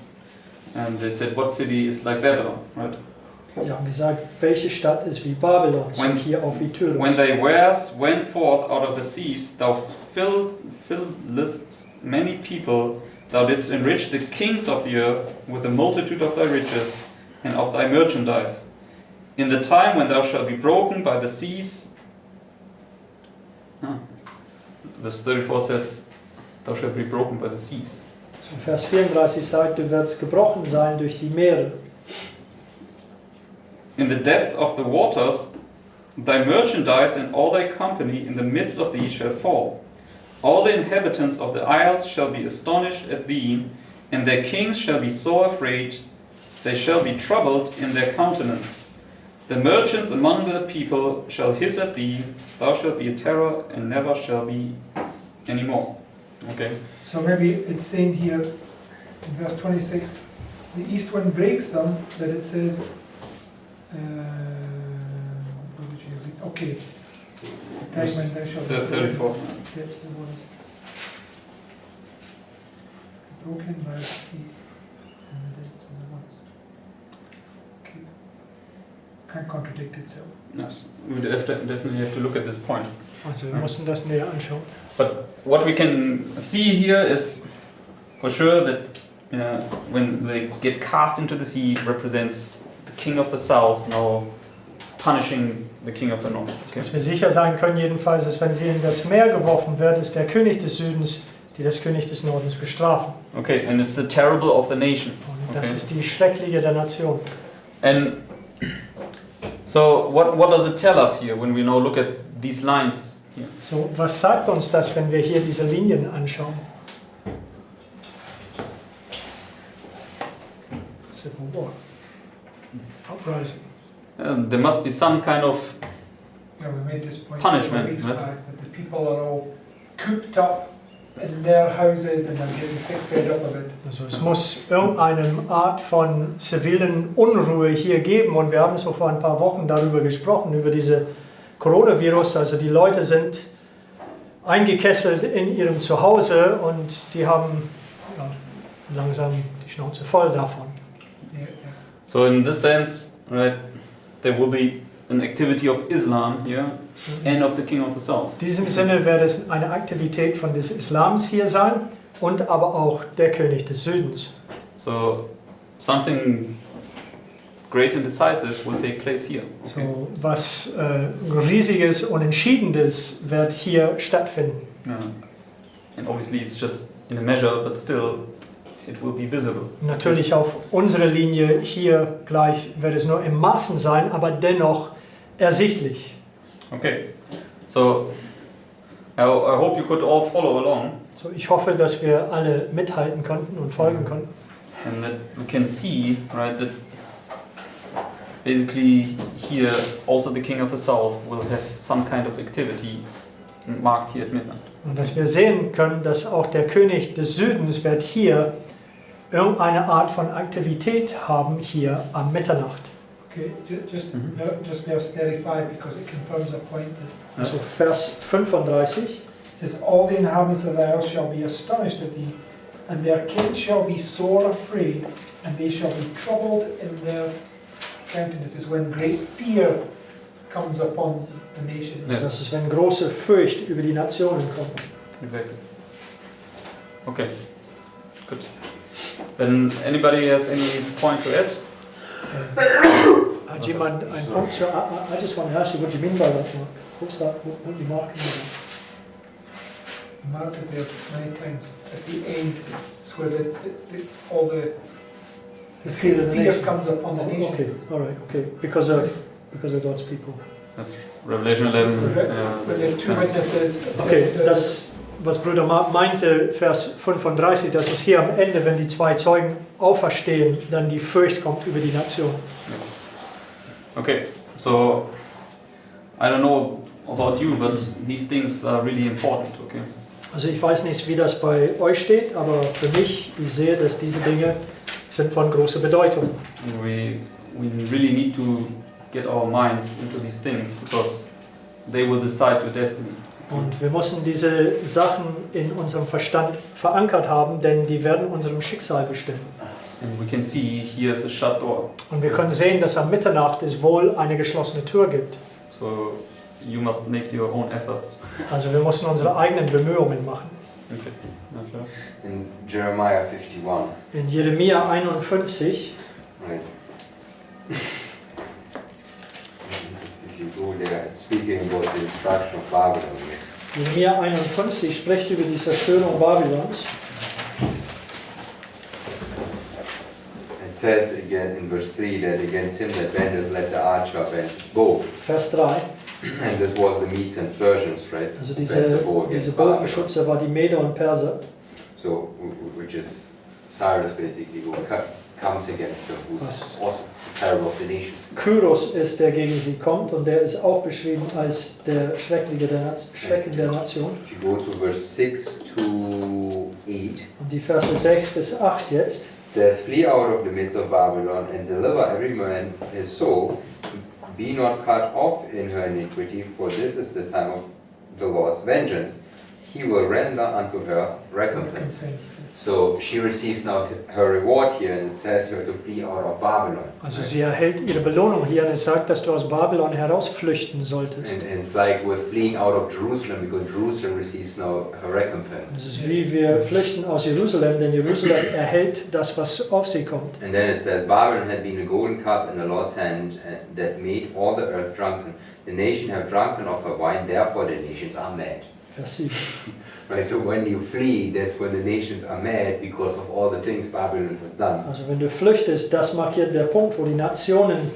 And they said, what city is like that, right? Die haben gesagt, welche Stadt ist wie Babylon, so hier auch wie Tyros. When they went forth out of the seas, thou filledst many people, thou didst enrich the kings of the earth with the multitude of thy riches and of thy merchandise. In the time when thou shalt be broken by the seas, verse 34 says, thou shalt be broken by the seas. So Vers 34 sagt, du wirst gebrochen sein durch die Meere. In the depth of the waters, thy merchandise and all thy company in the midst of thee shall fall. All the inhabitants of the isles shall be astonished at thee, and their kings shall be sore afraid, they shall be troubled in their countenance. The merchants among the people shall hiss at thee, thou shalt be a terror and never shall be any more. Okay. So maybe it's saying here in verse 26, the east wind breaks them, that it says, what did you read? Okay. The time when thou shalt be 34. depths of the waters. Broken by the seas and the depths of the waters. Okay. Can't contradict itself. Yes, we definitely have to look at this point. Also wir müssen das näher anschauen. But what we can see here is for sure that when they get cast into the sea represents the king of the south now punishing the king of the north. Okay? Was wir sicher sagen können jedenfalls ist, wenn sie in das Meer geworfen wird, ist der König des Südens, die das König des Nordens bestrafen. Okay, and it's the terrible of the nations. Und das Okay? ist die Schreckliche der Nation. And so what does it tell us here when we now look at these lines here? So, was sagt uns das, wenn wir hier diese Linien anschauen? Civil War. Uprising. There must be some kind of Yeah, we made this point Punishment, several weeks right? back, that the people are all cooped up in their houses and they're getting sick, fed up of it. Also es muss irgendeine Art von zivilen Unruhe hier geben und wir haben so vor ein paar Wochen darüber gesprochen, über diese Coronavirus. Also die Leute sind eingekesselt in ihrem Zuhause und die haben langsam die Schnauze voll davon. Yeah, yes. so in this sense, right, there will be an activity of Islam here and of the king of the south. In diesem Sinne wird es eine Aktivität von des Islams hier sein und aber auch der König des Südens. So something great and decisive will take place here. Okay? So was Riesiges und Entschiedenes wird hier stattfinden. Yeah. and obviously it's just in a measure, but still it will be visible. Natürlich auf unsere Linie hier gleich wird es nur im Maßen sein, aber dennoch ersichtlich. Okay, so I hope you could all follow along, So, ich hoffe, dass wir alle mithalten konnten und folgen konnten. and that we can see, right, that basically here also the king of the south will have some kind of activity marked here at midnight. Und dass wir sehen können, dass auch der König des Südens wird hier irgendeine Art von Aktivität haben hier am Mitternacht. Okay, just verse 35 because it confirms a point. Also Vers 35. It says, all the inhabitants of the earth shall be astonished at thee, and their king shall be sore afraid, and they shall be troubled in their countenances when great fear comes upon the nations. Yes. Das ist, wenn große Furcht über die Nationen kommt. Exactly. Okay, good. Then anybody has any point to add? Hat jemand einen Punkt zu... I just want to ask you what you mean by that, Mark. What's that? What you marking there? Marked it there many times. At the end, it's where all the fear of the fear nation. comes upon the nation. Okay, all right, okay. Because of God's people. That's Revelation 11. When the two witnesses Okay, said, das, was Bruder Mark meinte, Vers 35, dass es hier am Ende, wenn die zwei Zeugen auferstehen, dann die Furcht kommt über die Nation. Yes. Okay, so I don't know about you, but these things are really important, okay? Also ich weiß nicht, wie das bei euch steht, aber für mich, ich sehe, dass diese Dinge sind von großer Bedeutung. And we really need to get our minds into these things because they will decide your destiny. Und wir müssen diese Sachen in unserem Verstand verankert haben, denn die werden unserem Schicksal bestimmen. And we can see here's a shut door. Und wir können sehen, dass am Mitternacht es wohl eine geschlossene Tür gibt. So you must make your own efforts. Also wir müssen unsere eigenen Bemühungen machen. Okay. Okay. In Jeremiah 51, In Jeremia 51, right? If you go there, it's speaking about the destruction of Babylon. Jeremia 51 spricht über die Zerstörung Babylons. It says again in verse 3 that against him that vendeth let the archer avenge his bow. Vers 3. And this was the Medes and Persians, right? Also That's the bow diese against Babylon. Bogenschütze war die Meder und Perser. So, which is Cyrus basically who comes against them, who's Was? also terrible of the nation. Kyros ist, der gegen sie kommt, und der ist auch beschrieben als der Schrecken der Nation. If you go to verse 6 to 8, Und die Verse 6 bis 8 jetzt. it says, flee out of the midst of Babylon and deliver every man his soul. Be not cut off in her iniquity, for this is the time of the Lord's vengeance. He will render unto her recompense. So she receives now her reward here, and it says her to flee out of Babylon. Also sie erhält ihre Belohnung hier, und es sagt, dass du aus Babylon herausflüchten solltest. And it's like we're fleeing out of Jerusalem because Jerusalem receives now her recompense. Es ist wie wir flüchten aus Jerusalem, denn Jerusalem erhält das, was auf sie kommt. And then it says, Babylon had been a golden cup in the Lord's hand that made all the earth drunken. The nation have drunken of her wine, therefore the nations are mad. Vers 7. Right, so when you flee, that's when the nations are mad because of all the things Babylon has done. Also wenn du flüchtest, das markiert der Punkt, wo die Nationen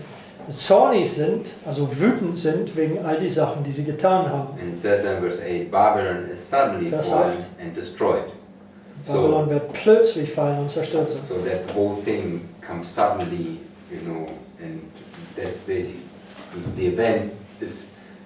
zornig sind, also wütend sind wegen all die Sachen, die sie getan haben. And it says in verse 8, Babylon is suddenly Vers fallen 8. and destroyed. Babylon wird plötzlich fallen und zerstört sein. So that whole thing comes suddenly, you know, and that's basically the event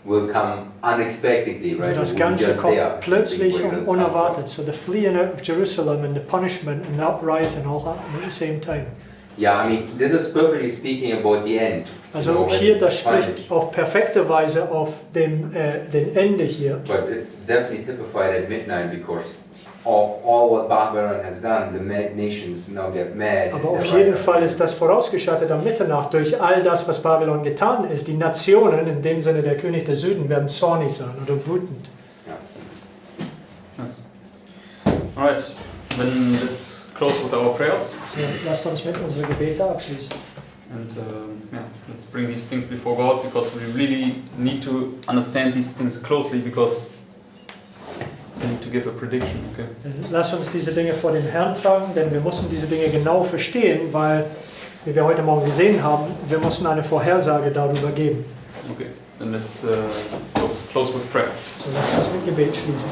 will come unexpectedly, right? Also das It will be Ganze just kommt there. plötzlich Where und does it come unerwartet. So the fleeing of Jerusalem and the punishment and the uprising all happened at the same time. from? Yeah, I mean, this is perfectly speaking about the end. Also you know, hier, when das it's spricht punished. auf perfekte Weise auf den Ende hier. But it definitely typified at midnight because of all what Babylon has done, the nations now get mad. Aber auf jeden Fall ist das vorausgeschattet am Mitternacht durch all das, was Babylon getan ist. Die Nationen, in dem Sinne der König der Süden, werden zornig sein oder wütend. Yes. Alright, then let's close with our prayers. So, lasst uns mit unseren Gebeten abschließen. And yeah, let's bring these things before God because we really need to understand these things closely because I need to give a prediction, okay? Lass uns diese Dinge vor den Herrn tragen, denn wir müssen diese Dinge genau verstehen, weil, wie wir heute Morgen gesehen haben, wir müssen eine Vorhersage darüber geben. Okay, then let's close with prayer. So lasst uns mit Gebet schließen.